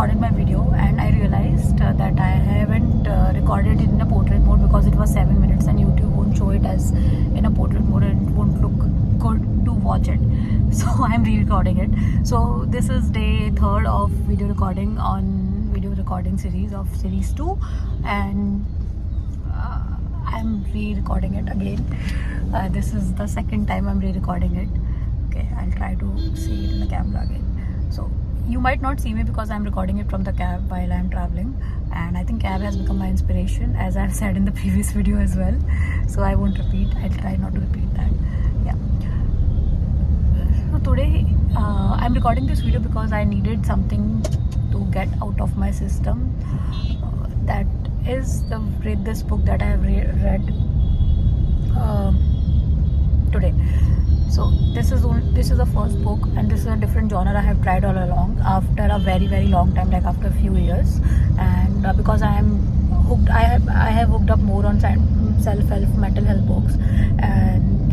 recorded my video and I realized that I haven't recorded it in a portrait mode because it was 7 minutes and YouTube won't show it as in a portrait mode and it won't look good to watch it. So I'm re-recording it. So this is day 3rd of video recording on video recording series of series 2, and I'm re-recording it again. This is the second time I'm re-recording it. Okay, I'll try to see it in the camera again. So you might not see me because I'm recording it from the cab while I'm traveling, and I think cab has become my inspiration, as I've said in the previous video as well. So I won't repeat. I'll try not to repeat that. Yeah. So today I'm recording this video because I needed something to get out of my system. That is this book that I have read today. So this is the first book, and this is a different genre I have tried all along after a very long time, like after a few years. And because I am hooked, I have hooked up more on self-help, mental health books, and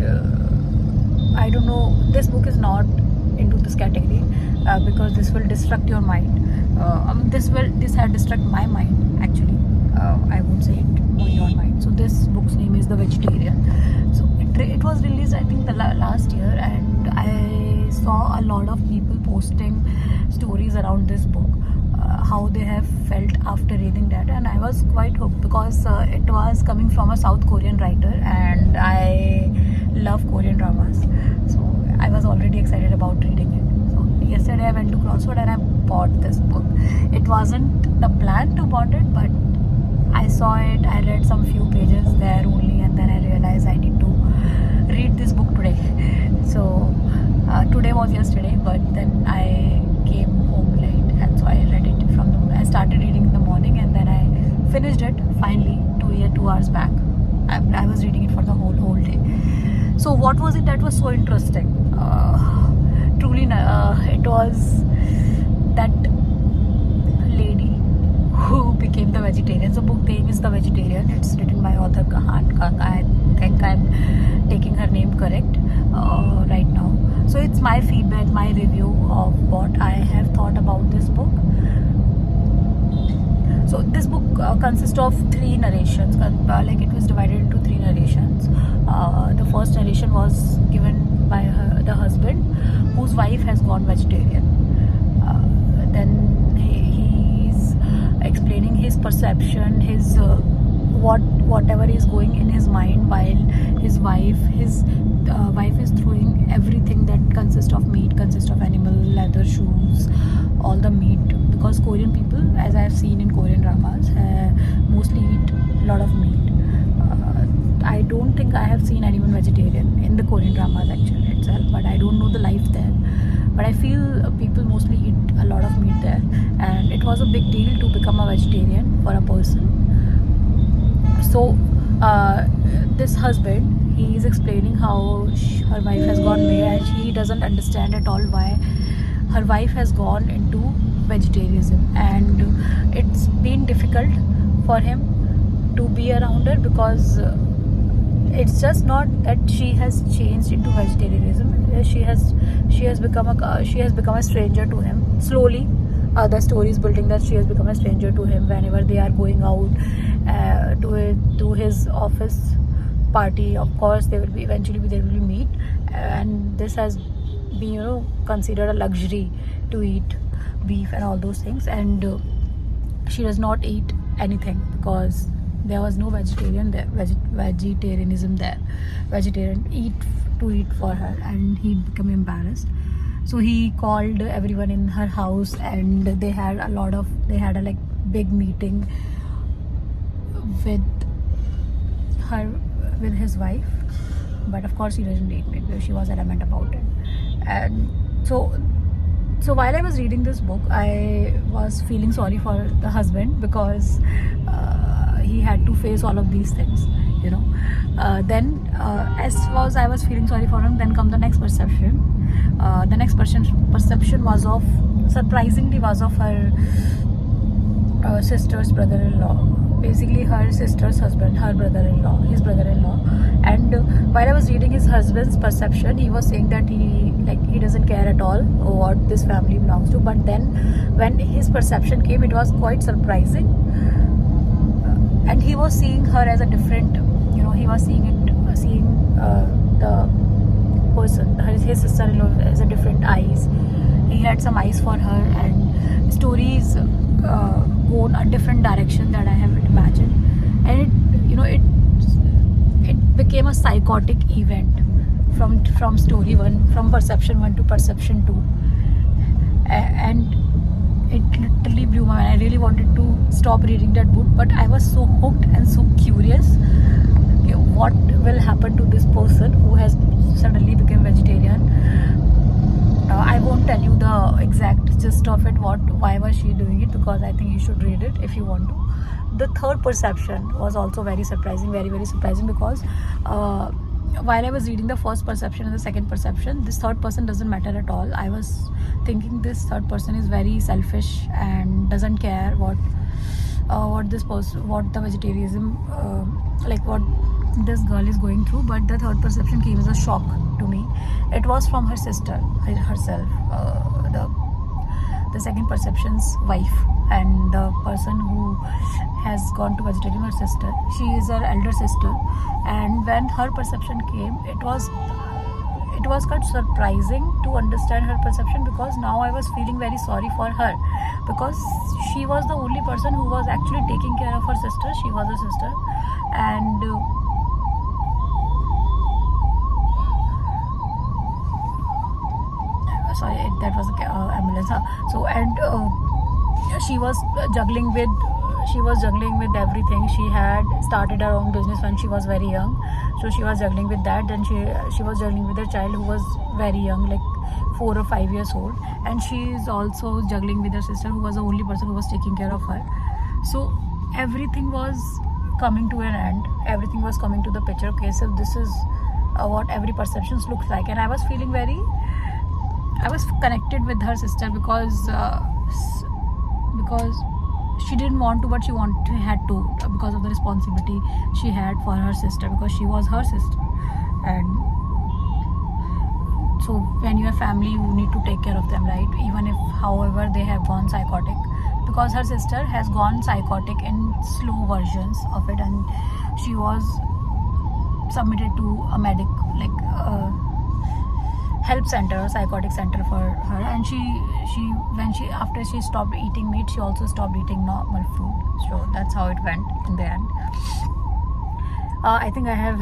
I don't know, this book is not into this category because this will distract your mind. This had distract my mind actually. I would say it on your mind. So this book's name is The Vegetarian. So it was released I think the last year, and I saw a lot of people posting stories around this book, how they have felt after reading that, and I was quite hooked because it was coming from a South Korean writer, and I love Korean dramas. So I was already excited about reading it. So yesterday I went to Crossroad and I bought this book. It wasn't the plan to bought it, but I saw it, I read some few pages there only, and then I realized I need to read this book today. So today was yesterday, but then I came home late, and so I read it I started reading in the morning, and then I finished it finally 2 hours back. I was reading it for the whole day. So what was it that was so interesting? Truly, it was that lady who became the vegetarian. So book name is The Vegetarian. It's written by author Han Kang. I think I'm taking her name correct right now. So it's my feedback, my review of what I have thought about this book. So this book consists of 3 narrations. Like it was divided into 3 narrations. The first narration was given by the husband whose wife has gone vegetarian. Then he's explaining his perception, his whatever is going in his mind while his wife is throwing everything that consists of meat, consists of animal, leather, shoes, all the meat, because Korean people, as I have seen in Korean dramas, mostly eat a lot of meat. I don't think I have seen anyone vegetarian in the Korean dramas actually itself, but I don't know the life there. But I feel people mostly eat a lot of meat there, and it was a big deal to become a vegetarian for a person. So this husband, he is explaining how her wife has gone and she doesn't understand at all why her wife has gone into vegetarianism, and it's been difficult for him to be around her because it's just not that she has changed into vegetarianism. She has become a stranger to him slowly. The story is building that she has become a stranger to him whenever they are going out to his office party. Of course, there will be meat, and this has been considered a luxury to eat beef and all those things, and she does not eat anything because there was no vegetarianism there. Vegetarian eat for her, and he became embarrassed. So he called everyone in her house, and they had a big meeting with his wife. But of course he doesn't eat meat. She was adamant about it. And so while I was reading this book, I was feeling sorry for the husband because he had to face all of these things, then as I was feeling sorry for him, then come the next perception. The next perception was surprisingly of her sister's brother-in-law, basically her sister's husband, her brother-in-law, his brother-in-law. And while I was reading his husband's perception, he was saying that he doesn't care at all what this family belongs to. But then when his perception came, it was quite surprising. And he was seeing her as a different, he was seeing the person, his sister-in-law, as a different eyes. He had some eyes for her, and stories go in a different direction that I haven't imagined. And it became a psychotic event from story one, from perception one to perception two, and it literally blew my mind. I really wanted to stop reading that book, but I was so hooked and so curious. What will happen to this person who has suddenly become vegetarian? I won't tell you the exact gist of it, why was she doing it, because I think you should read it if you want to. The third perception was also very surprising, very, very surprising, because while I was reading the first perception and the second perception, this third person doesn't matter at all. I was thinking this third person is very selfish and doesn't care what the vegetarianism, what this girl is going through. But the third perception came as a shock to me. It was from her sister herself, the second perception's wife, and the person who has gone to vegetarian, her sister. She is her elder sister, and when her perception came, it was quite surprising to understand her perception, because now I was feeling very sorry for her, because she was the only person who was actually taking care of her sister. She was a sister, and sorry, that was the ambulance. So, and she was juggling with everything. She had started her own business when she was very young, so she was juggling with that. Then she was juggling with her child who was very young, like 4 or 5 years old, and she is also juggling with her sister, who was the only person who was taking care of her. So everything was coming to an end. Everything was coming to the picture. Okay, so this is what every perception looks like, and I was connected with her sister, because she didn't want to, but she had to, because of the responsibility she had for her sister, because she was her sister. And so when you have family, you need to take care of them, right? Even if, however, they have gone psychotic, because her sister has gone psychotic in slow versions of it, and she was submitted to a help center, psychotic center for her. And after she stopped eating meat, she also stopped eating normal food. So that's how it went in the end. I think I have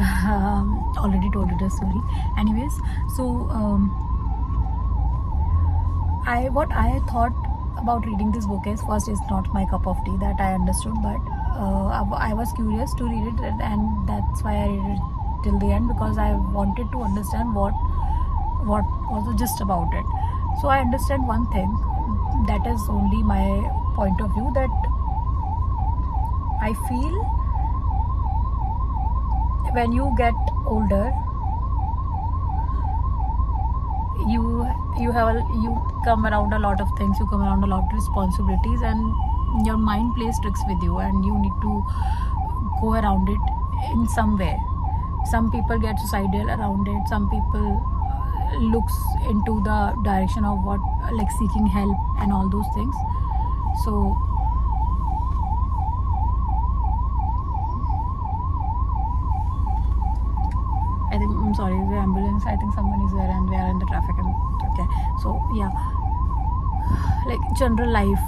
already told you the story. Anyways, so what I thought about reading this book is, first, it's not my cup of tea, that I understood, but I was curious to read it, and that's why I read it till the end, because I wanted to understand what was the gist about it. So I understand one thing, that is only my point of view, that I feel when you get older, you come around a lot of things, you come around a lot of responsibilities, and your mind plays tricks with you, and you need to go around it in some way. Some people get suicidal around it, some people looks into the direction of seeking help and all those things. So I think, I'm sorry, the ambulance, I think someone is there and we are in the traffic, and okay, so yeah, like general life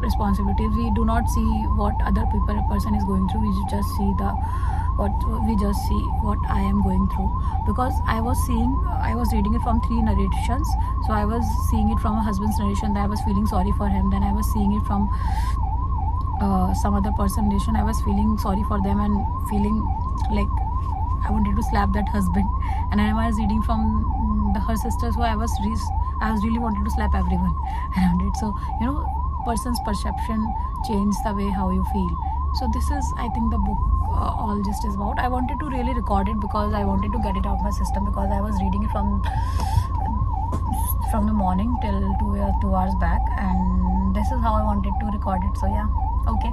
responsibilities, we do not see what other person is going through. We just see what I am going through, because I was reading it from 3 narrations. So I was seeing it from a husband's narration, that I was feeling sorry for him. Then I was seeing it from some other person narration. I was feeling sorry for them and feeling like I wanted to slap that husband. And I was reading from her sister, so I was really wanted to slap everyone around it. So person's perception changes the way how you feel. So this is, I think, the book all just is about. I wanted to really record it because I wanted to get it out of my system, because I was reading it from the morning till 2 hours back, and this is how I wanted to record it. So yeah, okay.